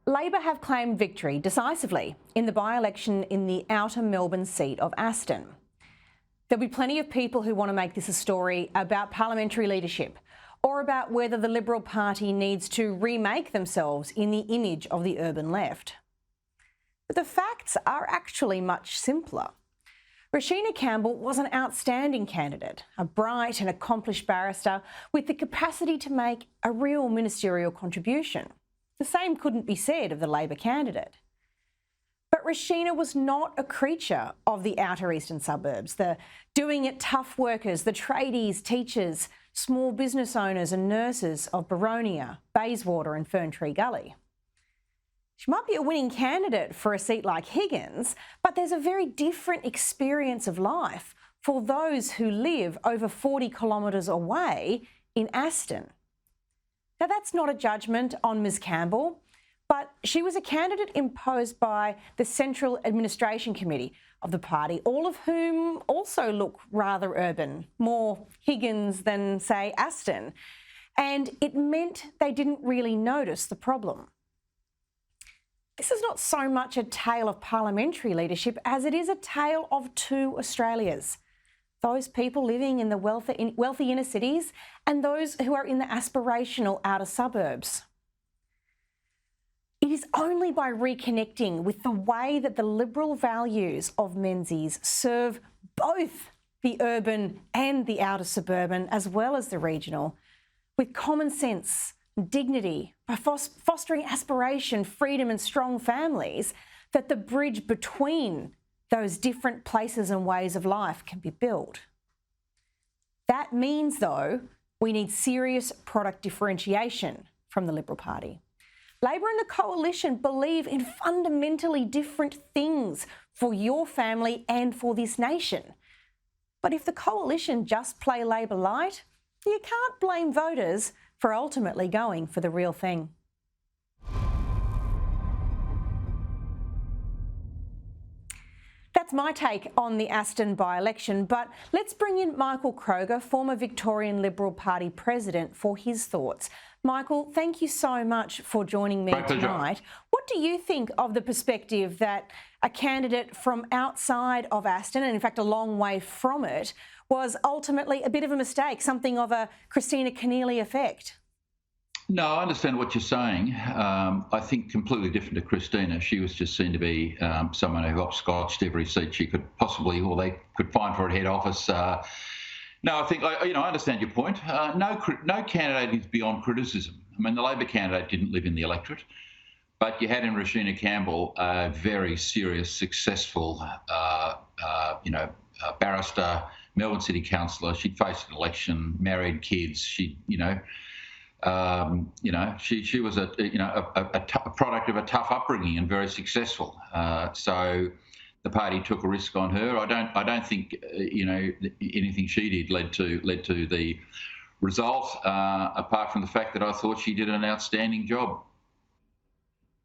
Labor have claimed victory decisively in the by-election in the outer Melbourne seat of Aston. There'll be plenty of people who want to make this a story about parliamentary leadership or about whether the Liberal Party needs to remake themselves in the image of the urban left. But the facts are actually much simpler. Roshena Campbell was an outstanding candidate, a bright and accomplished barrister with the capacity to make a real ministerial contribution. The same couldn't be said of the Labor candidate. But Roshena was not a creature of the outer eastern suburbs, the doing it tough workers, the tradies, teachers, small business owners and nurses of Baronia, Bayswater and Ferntree Gully. She might be a winning candidate for a seat like Higgins, but there's a very different experience of life for those who live over 40 kilometres away in Aston. Now, that's not a judgment on Ms Campbell, but she was a candidate imposed by the Central Administration Committee of the party, all of whom also look rather urban, more Higgins than, say, Aston. And it meant they didn't really notice the problem. This is not so much a tale of parliamentary leadership as it is a tale of two Australias. Those people living in the wealthy inner cities and those who are in the aspirational outer suburbs. It is only by reconnecting with the way that the Liberal values of Menzies serve both the urban and the outer suburban, as well as the regional, with common sense, dignity, by fostering aspiration, freedom and strong families, that the bridge between those different places and ways of life can be built. That means, though, we need serious product differentiation from the Liberal Party. Labor and the Coalition believe in fundamentally different things for your family and for this nation. But if the Coalition just play Labor light, you can't blame voters for ultimately going for the real thing. That's my take on the Aston by-election, but let's bring in Michael Kroger, former Victorian Liberal Party president, for his thoughts. Michael, thank you so much for joining me tonight. What do you think of the perspective that a candidate from outside of Aston, and in fact a long way from it, was ultimately a bit of a mistake, something of a Christina Keneally effect? No, I understand what you're saying. I think completely different to Christina. She was just seen to be someone who hopscotched every seat she could possibly, or they could find for at head office. No, I think, I understand your point. No candidate is beyond criticism. I mean, the Labor candidate didn't live in the electorate, but you had in Roshena Campbell a very serious, successful, barrister, Melbourne City councillor. She'd faced an election, married, kids. She was a product of a tough upbringing and very successful. So the party took a risk on her. I don't think anything she did led to the result. Apart from the fact that I thought she did an outstanding job.